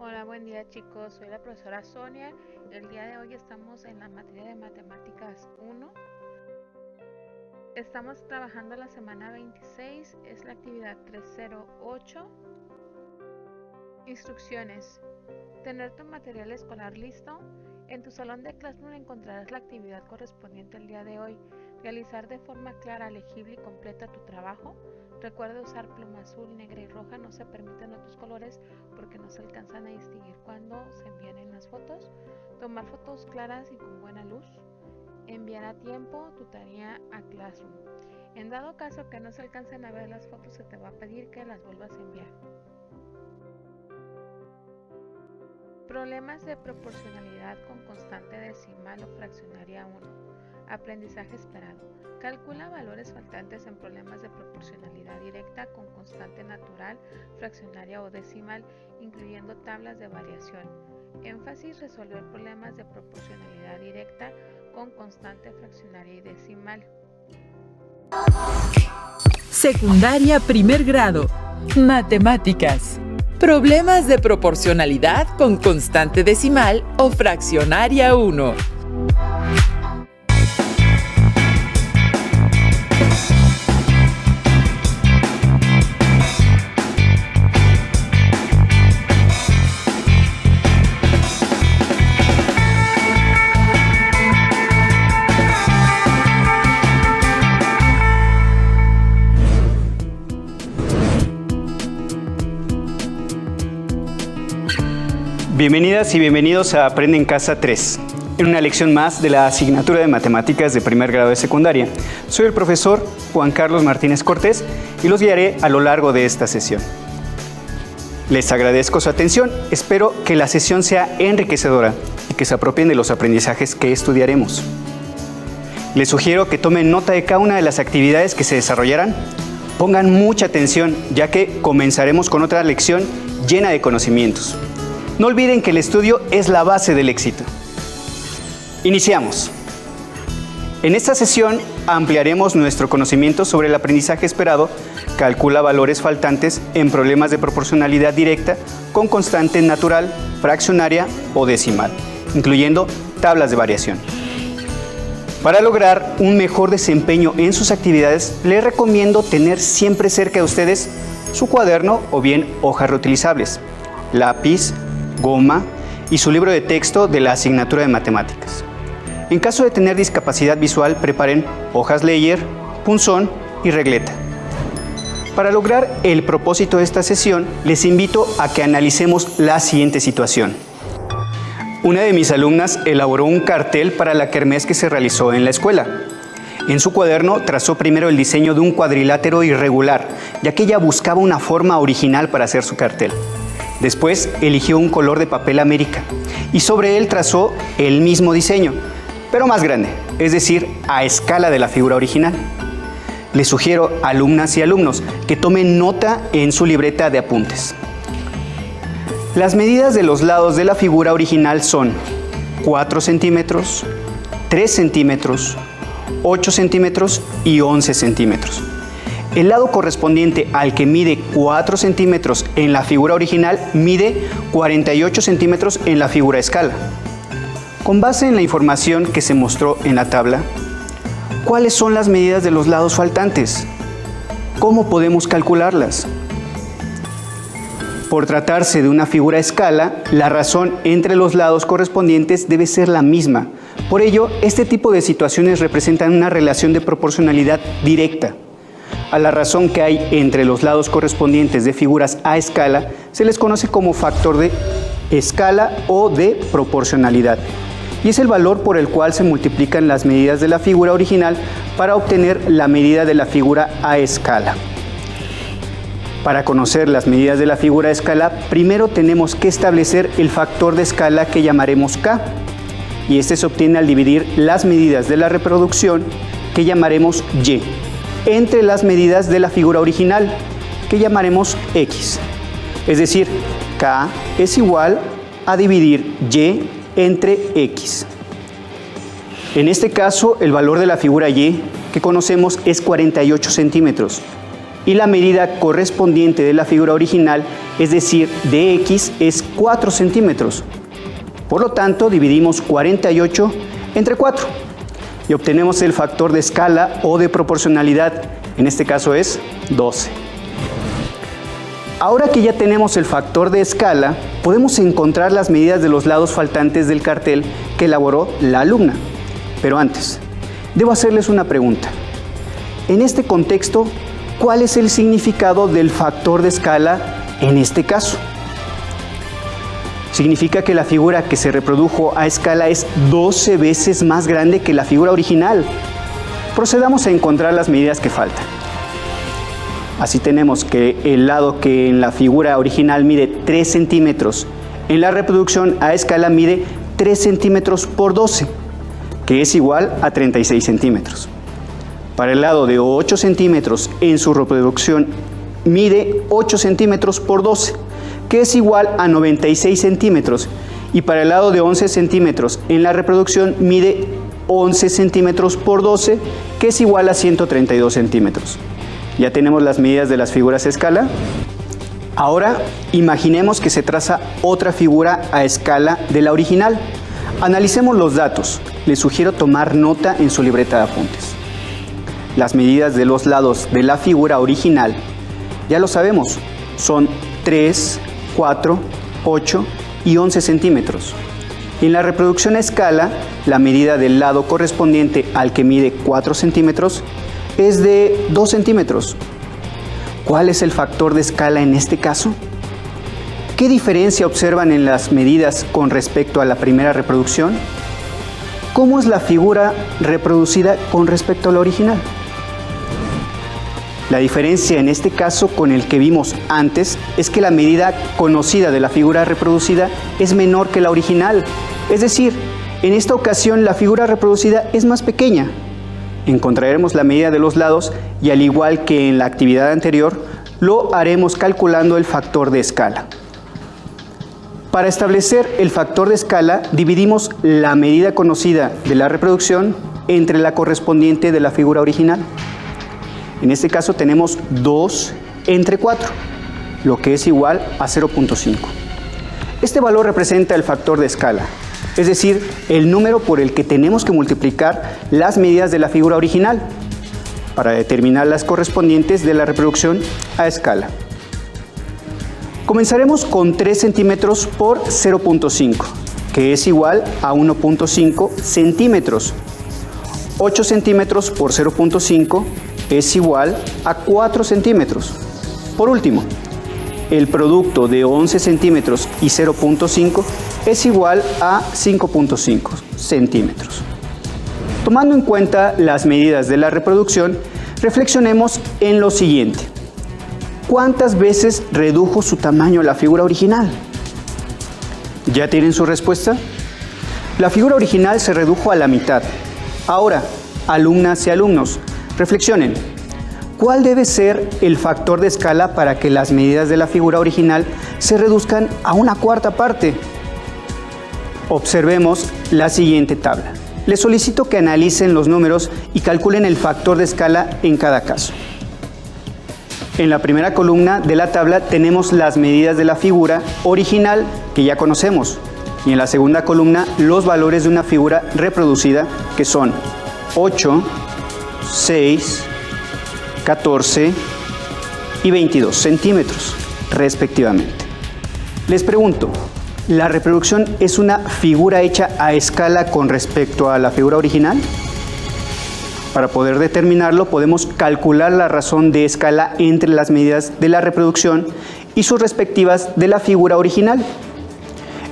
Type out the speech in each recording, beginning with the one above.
Hola, buen día chicos, soy la profesora Sonia. El día de hoy estamos en la materia de Matemáticas 1. Estamos trabajando la semana 26, es la actividad 308. Instrucciones. Tener tu material escolar listo. En tu salón de Classroom encontrarás la actividad correspondiente al día de hoy. Realizar de forma clara, legible y completa tu trabajo. Recuerda usar pluma azul, negra y roja. No se permiten otros colores porque no se alcanzan a distinguir cuando se envían en las fotos. Tomar fotos claras y con buena luz. Enviar a tiempo tu tarea a Classroom. En dado caso que no se alcancen a ver las fotos, se te va a pedir que las vuelvas a enviar. Problemas de proporcionalidad con constante decimal o fraccionaria 1. Aprendizaje esperado. Calcula valores faltantes en problemas de proporcionalidad directa con constante natural, fraccionaria o decimal, incluyendo tablas de variación. Énfasis: resolver problemas de proporcionalidad directa con constante, fraccionaria y decimal. Secundaria primer grado. Matemáticas. Problemas de proporcionalidad con constante decimal o fraccionaria 1. Bienvenidas y bienvenidos a Aprende en Casa 3, en una lección más de la asignatura de Matemáticas de primer grado de secundaria. Soy el profesor Juan Carlos Martínez Cortés y los guiaré a lo largo de esta sesión. Les agradezco su atención, espero que la sesión sea enriquecedora y que se apropien de los aprendizajes que estudiaremos. Les sugiero que tomen nota de cada una de las actividades que se desarrollarán. Pongan mucha atención, ya que comenzaremos con otra lección llena de conocimientos. No olviden que el estudio es la base del éxito. Iniciamos. En esta sesión ampliaremos nuestro conocimiento sobre el aprendizaje esperado. Calcula valores faltantes en problemas de proporcionalidad directa con constante natural, fraccionaria o decimal, incluyendo tablas de variación. Para lograr un mejor desempeño en sus actividades, les recomiendo tener siempre cerca de ustedes su cuaderno o bien hojas reutilizables, lápiz, goma y su libro de texto de la asignatura de matemáticas. En caso de tener discapacidad visual, preparen hojas Leyer, punzón y regleta. Para lograr el propósito de esta sesión, les invito a que analicemos la siguiente situación. Una de mis alumnas elaboró un cartel para la kermés que se realizó en la escuela. En su cuaderno trazó primero el diseño de un cuadrilátero irregular, ya que ella buscaba una forma original para hacer su cartel. Después eligió un color de papel América y sobre él trazó el mismo diseño, pero más grande, es decir, a escala de la figura original. Les sugiero, alumnas y alumnos, que tomen nota en su libreta de apuntes. Las medidas de los lados de la figura original son 4 centímetros, 3 centímetros, 8 centímetros y 11 centímetros. El lado correspondiente al que mide 4 centímetros en la figura original mide 48 centímetros en la figura a escala. Con base en la información que se mostró en la tabla, ¿cuáles son las medidas de los lados faltantes? ¿Cómo podemos calcularlas? Por tratarse de una figura a escala, la razón entre los lados correspondientes debe ser la misma. Por ello, este tipo de situaciones representan una relación de proporcionalidad directa. A la razón que hay entre los lados correspondientes de figuras a escala se les conoce como factor de escala o de proporcionalidad, y es el valor por el cual se multiplican las medidas de la figura original para obtener la medida de la figura a escala. Para conocer las medidas de la figura a escala, primero tenemos que establecer el factor de escala que llamaremos K, y este se obtiene al dividir las medidas de la reproducción, que llamaremos Y, entre las medidas de la figura original, que llamaremos X. Es decir, K es igual a dividir Y entre X. En este caso, el valor de la figura Y que conocemos es 48 centímetros. y la medida correspondiente de la figura original, es decir, de X, es 4 centímetros. Por lo tanto, dividimos 48 entre 4 y obtenemos el factor de escala o de proporcionalidad, en este caso es 12. Ahora que ya tenemos el factor de escala, podemos encontrar las medidas de los lados faltantes del cartel que elaboró la alumna. Pero antes, debo hacerles una pregunta. En este contexto, ¿cuál es el significado del factor de escala en este caso? Significa que la figura que se reprodujo a escala es 12 veces más grande que la figura original. Procedamos a encontrar las medidas que faltan. Así tenemos que el lado que en la figura original mide 3 centímetros, en la reproducción a escala mide 3 centímetros por 12, que es igual a 36 centímetros. Para el lado de 8 centímetros en su reproducción mide 8 centímetros por 12, que es igual a 96 centímetros. Y para el lado de 11 centímetros en la reproducción mide 11 centímetros por 12, que es igual a 132 centímetros. ¿Ya tenemos las medidas de las figuras a escala? Ahora imaginemos que se traza otra figura a escala de la original. Analicemos los datos. Les sugiero tomar nota en su libreta de apuntes. Las medidas de los lados de la figura original, ya lo sabemos, son 3, 4, 8 y 11 centímetros. En la reproducción a escala, la medida del lado correspondiente al que mide 4 centímetros es de 2 centímetros. ¿Cuál es el factor de escala en este caso? ¿Qué diferencia observan en las medidas con respecto a la primera reproducción? ¿Cómo es la figura reproducida con respecto a la original? La diferencia en este caso con el que vimos antes es que la medida conocida de la figura reproducida es menor que la original. Es decir, en esta ocasión la figura reproducida es más pequeña. Encontraremos la medida de los lados y, al igual que en la actividad anterior, lo haremos calculando el factor de escala. Para establecer el factor de escala, dividimos la medida conocida de la reproducción entre la correspondiente de la figura original. En este caso tenemos 2 entre 4, lo que es igual a 0.5. Este valor representa el factor de escala, es decir, el número por el que tenemos que multiplicar las medidas de la figura original para determinar las correspondientes de la reproducción a escala. Comenzaremos con 3 centímetros por 0.5, que es igual a 1.5 centímetros. 8 centímetros por 0.5 es igual a 4 centímetros. Por último, el producto de 11 centímetros y 0.5 es igual a 5.5 centímetros. Tomando en cuenta las medidas de la reproducción, reflexionemos en lo siguiente. ¿Cuántas veces redujo su tamaño la figura original? ¿Ya tienen su respuesta? La figura original se redujo a la mitad. Ahora, alumnas y alumnos, reflexionen. ¿Cuál debe ser el factor de escala para que las medidas de la figura original se reduzcan a una cuarta parte? Observemos la siguiente tabla. Les solicito que analicen los números y calculen el factor de escala en cada caso. En la primera columna de la tabla tenemos las medidas de la figura original que ya conocemos, y en la segunda columna los valores de una figura reproducida, que son 8, 6, 14 y 22 centímetros respectivamente. Les pregunto, ¿la reproducción es una figura hecha a escala con respecto a la figura original? Para poder determinarlo, podemos calcular la razón de escala entre las medidas de la reproducción y sus respectivas de la figura original.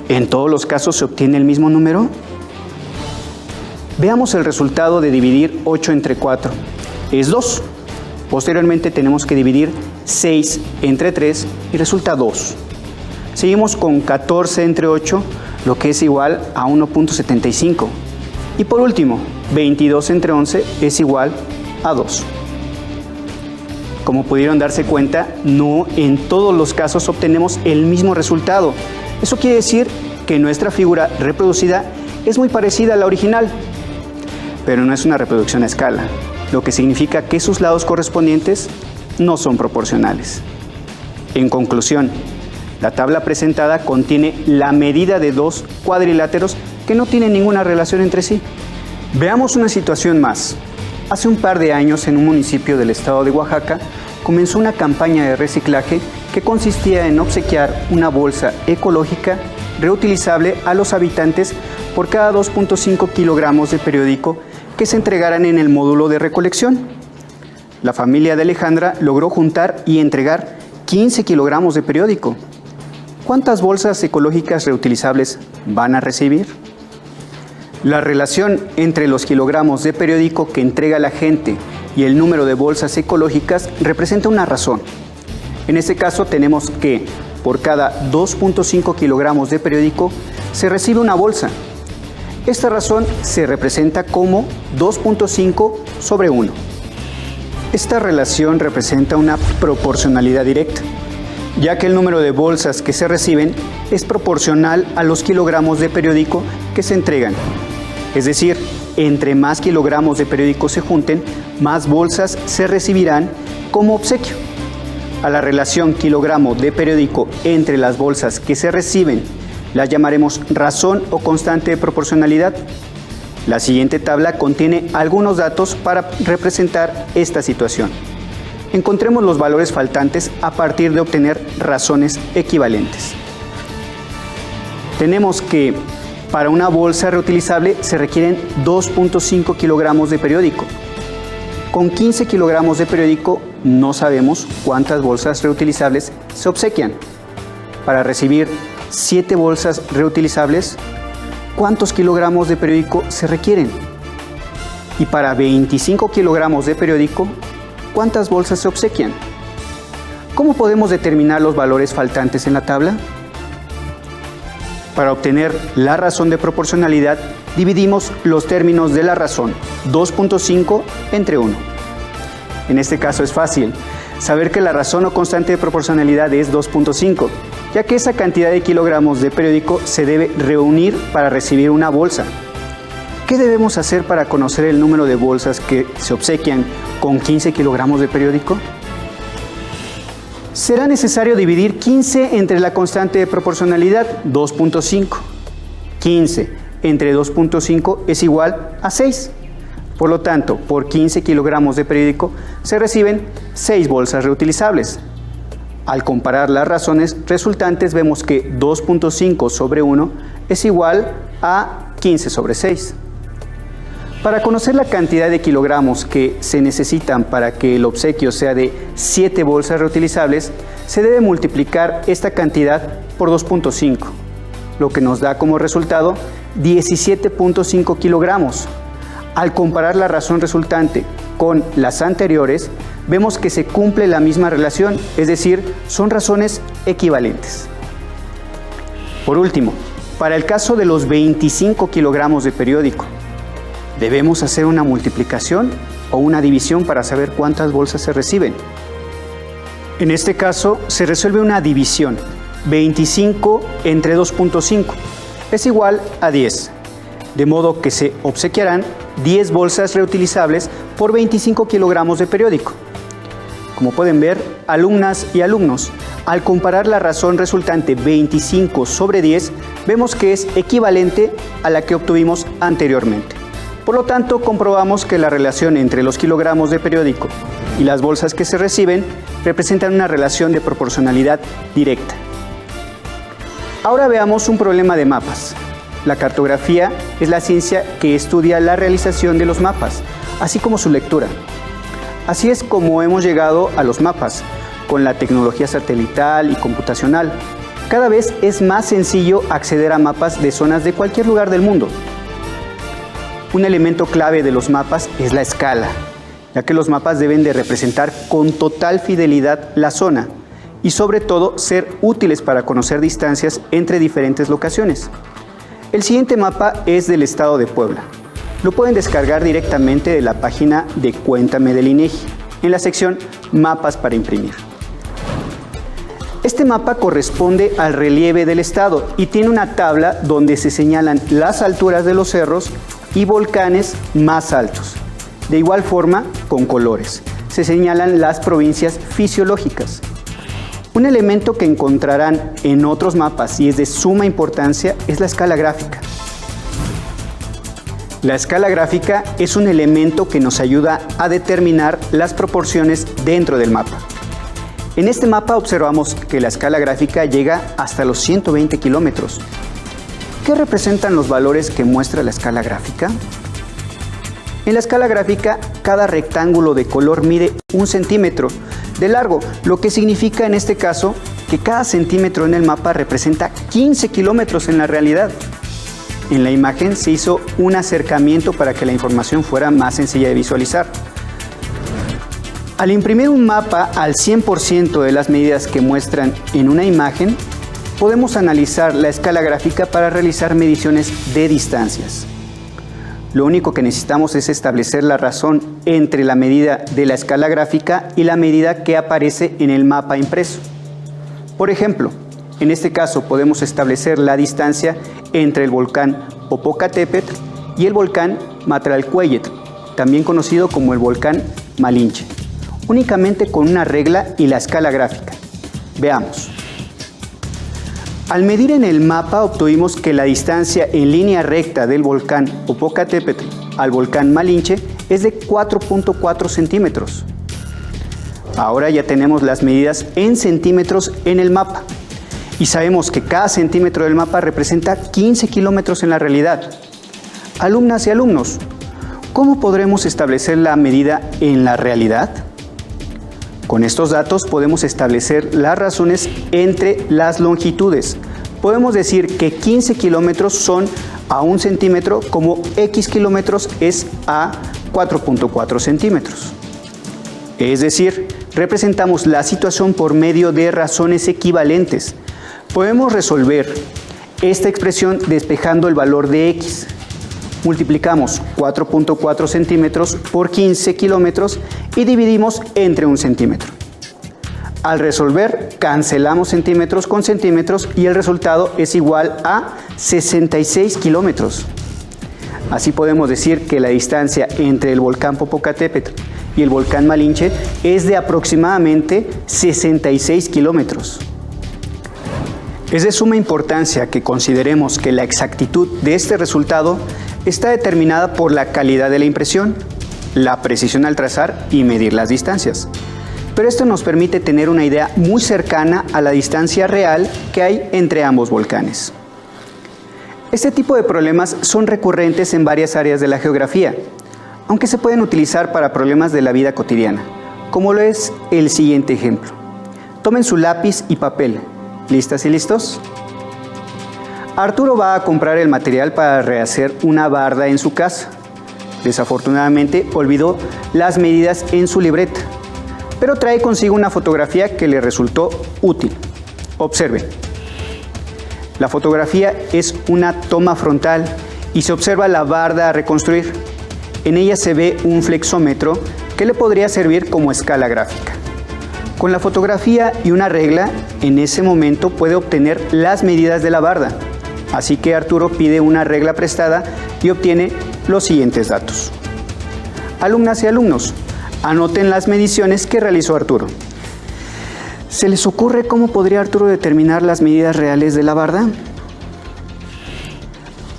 ¿En todos los casos se obtiene el mismo número? Veamos el resultado de dividir 8 entre 4. Es 2. Posteriormente tenemos que dividir 6 entre 3 y resulta 2. Seguimos con 14 entre 8, lo que es igual a 1.75. Y por último, 22 entre 11 es igual a 2. Como pudieron darse cuenta, no en todos los casos obtenemos el mismo resultado. Eso quiere decir que nuestra figura reproducida es muy parecida a la original, pero no es una reproducción a escala, lo que significa que sus lados correspondientes no son proporcionales. En conclusión, la tabla presentada contiene la medida de dos cuadriláteros que no tienen ninguna relación entre sí. Veamos una situación más. Hace un par de años, en un municipio del estado de Oaxaca, comenzó una campaña de reciclaje que consistía en obsequiar una bolsa ecológica reutilizable a los habitantes por cada 2.5 kilogramos de periódico que se entregaran en el módulo de recolección. La familia de Alejandra logró juntar y entregar 15 kilogramos de periódico. ¿Cuántas bolsas ecológicas reutilizables van a recibir? La relación entre los kilogramos de periódico que entrega la gente y el número de bolsas ecológicas representa una razón. En este caso tenemos que por cada 2.5 kilogramos de periódico se recibe una bolsa. Esta razón se representa como 2.5 sobre 1. Esta relación representa una proporcionalidad directa, ya que el número de bolsas que se reciben es proporcional a los kilogramos de periódico que se entregan. Es decir, entre más kilogramos de periódico se junten, más bolsas se recibirán como obsequio. A la relación kilogramo de periódico entre las bolsas que se reciben las llamaremos razón o constante de proporcionalidad. La siguiente tabla contiene algunos datos para representar esta situación. Encontremos los valores faltantes a partir de obtener razones equivalentes. Tenemos que para una bolsa reutilizable se requieren 2.5 kilogramos de periódico. Con 15 kilogramos de periódico no sabemos cuántas bolsas reutilizables se obsequian. Para recibir 7 bolsas reutilizables, ¿cuántos kilogramos de periódico se requieren? Y para 25 kilogramos de periódico, ¿cuántas bolsas se obsequian? ¿Cómo podemos determinar los valores faltantes en la tabla? Para obtener la razón de proporcionalidad, dividimos los términos de la razón 2.5 entre 1. En este caso es fácil saber que la razón o constante de proporcionalidad es 2.5, ya que esa cantidad de kilogramos de periódico se debe reunir para recibir una bolsa. ¿Qué debemos hacer para conocer el número de bolsas que se obsequian con 15 kilogramos de periódico? Será necesario dividir 15 entre la constante de proporcionalidad 2.5. 15 entre 2.5 es igual a 6. Por lo tanto, por 15 kilogramos de periódico se reciben 6 bolsas reutilizables. Al comparar las razones resultantes vemos que 2.5 sobre 1 es igual a 15 sobre 6. Para conocer la cantidad de kilogramos que se necesitan para que el obsequio sea de 7 bolsas reutilizables, se debe multiplicar esta cantidad por 2.5, lo que nos da como resultado 17.5 kilogramos. Al comparar la razón resultante con las anteriores, vemos que se cumple la misma relación, es decir, son razones equivalentes. Por último, para el caso de los 25 kilogramos de periódico, ¿debemos hacer una multiplicación o una división para saber cuántas bolsas se reciben? En este caso se resuelve una división. 25 entre 2.5 es igual a 10, de modo que se obsequiarán 10 bolsas reutilizables por 25 kilogramos de periódico. Como pueden ver, alumnas y alumnos, al comparar la razón resultante 25 sobre 10, vemos que es equivalente a la que obtuvimos anteriormente. Por lo tanto, comprobamos que la relación entre los kilogramos de periódico y las bolsas que se reciben representan una relación de proporcionalidad directa. Ahora veamos un problema de mapas. La cartografía es la ciencia que estudia la realización de los mapas, así como su lectura. Así es como hemos llegado a los mapas, con la tecnología satelital y computacional. Cada vez es más sencillo acceder a mapas de zonas de cualquier lugar del mundo. Un elemento clave de los mapas es la escala, ya que los mapas deben de representar con total fidelidad la zona y sobre todo ser útiles para conocer distancias entre diferentes locaciones. El siguiente mapa es del estado de Puebla. Lo pueden descargar directamente de la página de Cuéntame del INEGI, en la sección Mapas para imprimir. Este mapa corresponde al relieve del estado y tiene una tabla donde se señalan las alturas de los cerros y volcanes más altos. De igual forma, con colores. se señalan las provincias fisiológicas. Un elemento que encontrarán en otros mapas y es de suma importancia es la escala gráfica. La escala gráfica es un elemento que nos ayuda a determinar las proporciones dentro del mapa. En este mapa observamos que la escala gráfica llega hasta los 120 kilómetros. ¿Qué representan los valores que muestra la escala gráfica? En la escala gráfica, cada rectángulo de color mide 1 centímetro de largo, lo que significa en este caso que cada centímetro en el mapa representa 15 kilómetros en la realidad. En la imagen se hizo un acercamiento para que la información fuera más sencilla de visualizar. Al imprimir un mapa al 100% de las medidas que muestran en una imagen, podemos analizar la escala gráfica para realizar mediciones de distancias. Lo único que necesitamos es establecer la razón entre la medida de la escala gráfica y la medida que aparece en el mapa impreso. Por ejemplo, en este caso podemos establecer la distancia entre el volcán Popocatépetl y el volcán Matralcueyetl, también conocido como el volcán Malinche, únicamente con una regla y la escala gráfica. Veamos. Al medir en el mapa obtuvimos que la distancia en línea recta del volcán Popocatépetl al volcán Malinche es de 4.4 centímetros. Ahora ya tenemos las medidas en centímetros en el mapa y sabemos que cada centímetro del mapa representa 15 kilómetros en la realidad. Alumnas y alumnos, ¿cómo podremos establecer la medida en la realidad? Con estos datos podemos establecer las razones entre las longitudes. Podemos decir que 15 kilómetros son a 1 centímetro como X kilómetros es a 4.4 centímetros. Es decir, representamos la situación por medio de razones equivalentes. Podemos resolver esta expresión despejando el valor de X. Multiplicamos 4.4 centímetros por 15 kilómetros y dividimos entre 1 centímetro. Al resolver, cancelamos centímetros con centímetros y el resultado es igual a 66 kilómetros. Así podemos decir que la distancia entre el volcán Popocatépetl y el volcán Malinche es de aproximadamente 66 kilómetros. Es de suma importancia que consideremos que la exactitud de este resultado está determinada por la calidad de la impresión, la precisión al trazar y medir las distancias. Pero esto nos permite tener una idea muy cercana a la distancia real que hay entre ambos volcanes. Este tipo de problemas son recurrentes en varias áreas de la geografía, aunque se pueden utilizar para problemas de la vida cotidiana, como lo es el siguiente ejemplo. Tomen su lápiz y papel. ¿Listas y listos? Arturo va a comprar el material para rehacer una barda en su casa. Desafortunadamente olvidó las medidas en su libreta, pero trae consigo una fotografía que le resultó útil. Observe. La fotografía es una toma frontal y se observa la barda a reconstruir. En ella se ve un flexómetro que le podría servir como escala gráfica. Con la fotografía y una regla, en ese momento puede obtener las medidas de la barda. Así que Arturo pide una regla prestada y obtiene los siguientes datos. Alumnas y alumnos, anoten las mediciones que realizó Arturo. ¿Se les ocurre cómo podría Arturo determinar las medidas reales de la barda?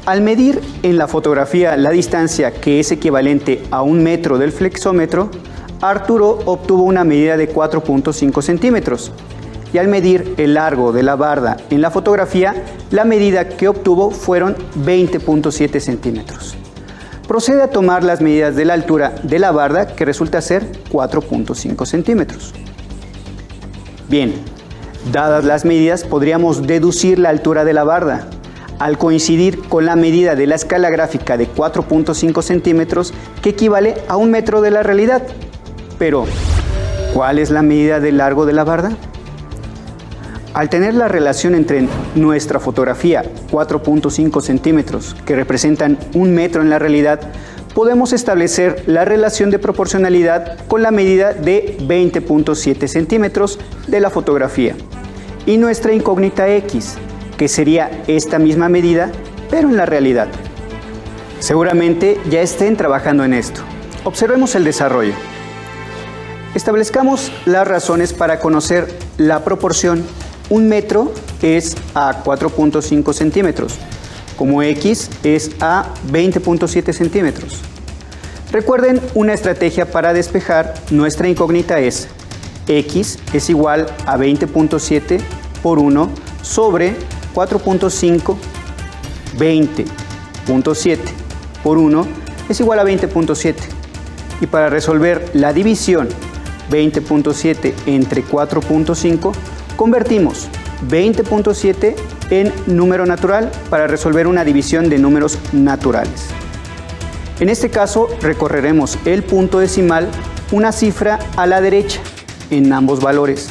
Al medir en la fotografía la distancia que es equivalente a 1 metro del flexómetro, Arturo obtuvo una medida de 4.5 centímetros. Y al medir el largo de la barda en la fotografía, la medida que obtuvo fueron 20.7 centímetros. Procede a tomar las medidas de la altura de la barda, que resulta ser 4.5 centímetros. Bien, dadas las medidas, podríamos deducir la altura de la barda. Al coincidir con la medida de la escala gráfica de 4.5 centímetros, que equivale a 1 metro de la realidad. Pero, ¿cuál es la medida del largo de la barda? Al tener la relación entre nuestra fotografía, 4.5 centímetros, que representan 1 metro en la realidad, podemos establecer la relación de proporcionalidad con la medida de 20.7 centímetros de la fotografía y nuestra incógnita X, que sería esta misma medida, pero en la realidad. Seguramente ya estén trabajando en esto. Observemos el desarrollo. Establezcamos las razones para conocer la proporción 1 metro es a 4.5 centímetros, como X es a 20.7 centímetros. Recuerden una estrategia para despejar nuestra incógnita es X es igual a 20.7 por 1 sobre 4.5, 20.7 por 1 es igual a 20.7. Y para resolver la división 20.7 entre 4.5, convertimos 20.7 en número natural para resolver una división de números naturales. En este caso, recorreremos el punto decimal una cifra a la derecha en ambos valores.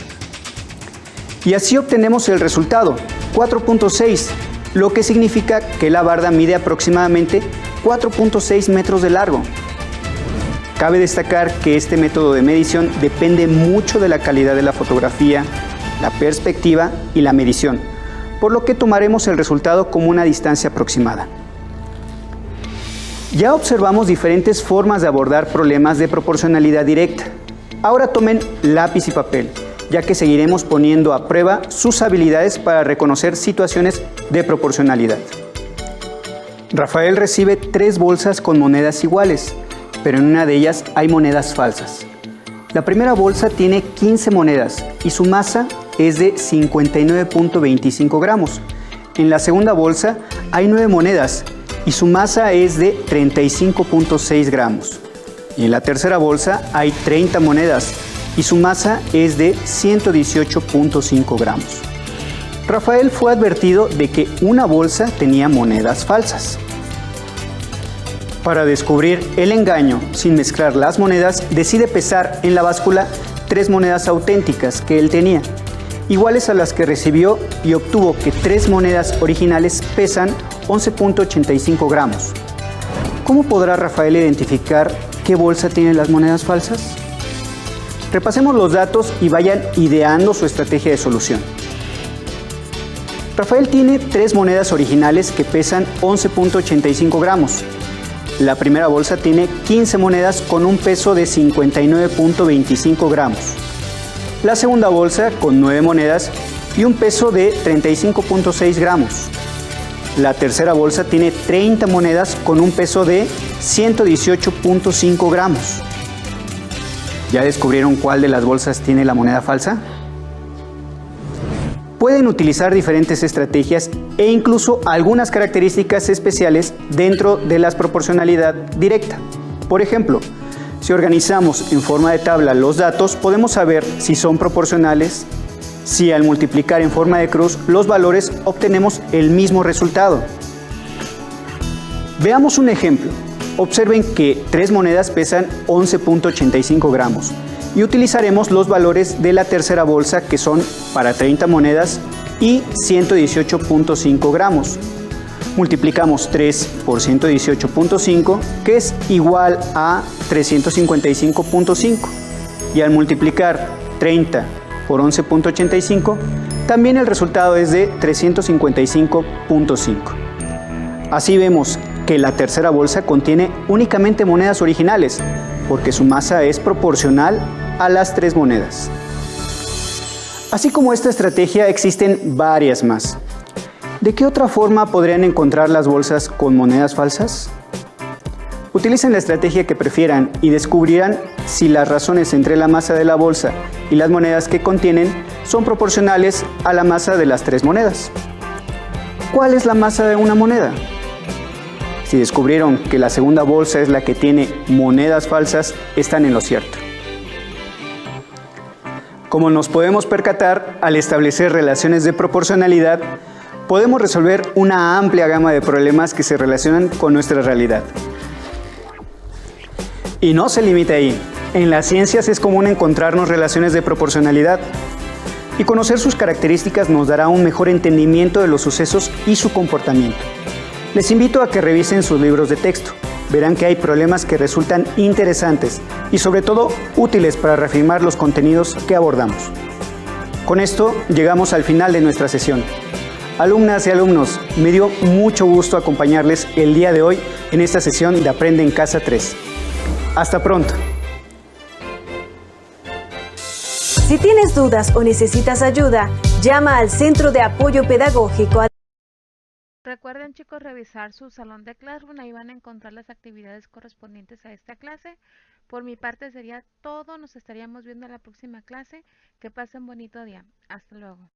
Y así obtenemos el resultado, 4.6, lo que significa que la barda mide aproximadamente 4.6 metros de largo. Cabe destacar que este método de medición depende mucho de la calidad de la fotografía, la perspectiva y la medición, por lo que tomaremos el resultado como una distancia aproximada. Ya observamos diferentes formas de abordar problemas de proporcionalidad directa. Ahora tomen lápiz y papel, ya que seguiremos poniendo a prueba sus habilidades para reconocer situaciones de proporcionalidad. Rafael recibe 3 bolsas con monedas iguales, pero en una de ellas hay monedas falsas. La primera bolsa tiene 15 monedas y su masa es de 59.25 gramos. En la segunda bolsa hay 9 monedas y su masa es de 35.6 gramos. Y en la tercera bolsa hay 30 monedas y su masa es de 118.5 gramos. Rafael fue advertido de que una bolsa tenía monedas falsas. Para descubrir el engaño sin mezclar las monedas, decide pesar en la báscula 3 monedas auténticas que él tenía, iguales a las que recibió, y obtuvo que 3 monedas originales pesan 11.85 gramos. ¿Cómo podrá Rafael identificar qué bolsa tiene las monedas falsas? Repasemos los datos y vayan ideando su estrategia de solución. Rafael tiene 3 monedas originales que pesan 11.85 gramos. La primera bolsa tiene 15 monedas con un peso de 59.25 gramos. La segunda bolsa con 9 monedas y un peso de 35.6 gramos. La tercera bolsa tiene 30 monedas con un peso de 118.5 gramos. ¿Ya descubrieron cuál de las bolsas tiene la moneda falsa? Pueden utilizar diferentes estrategias e incluso algunas características especiales dentro de la proporcionalidad directa. Por ejemplo, si organizamos en forma de tabla los datos, podemos saber si son proporcionales, si al multiplicar en forma de cruz los valores obtenemos el mismo resultado. Veamos un ejemplo. Observen que 3 monedas pesan 11.85 gramos y utilizaremos los valores de la tercera bolsa, que son para 30 monedas y 118.5 gramos. Multiplicamos 3 por 118.5, que es igual a 355.5, y al multiplicar 30 por 11.85, también el resultado es de 355.5. Así vemos que la tercera bolsa contiene únicamente monedas originales, porque su masa es proporcional a las 3 monedas. Así como esta estrategia, existen varias más. ¿De qué otra forma podrían encontrar las bolsas con monedas falsas? Utilicen la estrategia que prefieran y descubrirán si las razones entre la masa de la bolsa y las monedas que contienen son proporcionales a la masa de las 3 monedas. ¿Cuál es la masa de una moneda? Si descubrieron que la segunda bolsa es la que tiene monedas falsas, están en lo cierto. Como nos podemos percatar, al establecer relaciones de proporcionalidad, podemos resolver una amplia gama de problemas que se relacionan con nuestra realidad. Y no se limita ahí. En las ciencias es común encontrarnos relaciones de proporcionalidad, y conocer sus características nos dará un mejor entendimiento de los sucesos y su comportamiento. Les invito a que revisen sus libros de texto. Verán que hay problemas que resultan interesantes y sobre todo útiles para reafirmar los contenidos que abordamos. Con esto llegamos al final de nuestra sesión. Alumnas y alumnos, me dio mucho gusto acompañarles el día de hoy en esta sesión de Aprende en Casa 3. Hasta pronto. Si tienes dudas o necesitas ayuda, llama al Centro de Apoyo Pedagógico. Recuerden, chicos, revisar su salón de Classroom, ahí van a encontrar las actividades correspondientes a esta clase. Por mi parte sería todo, nos estaríamos viendo en la próxima clase. Que pasen bonito día. Hasta luego.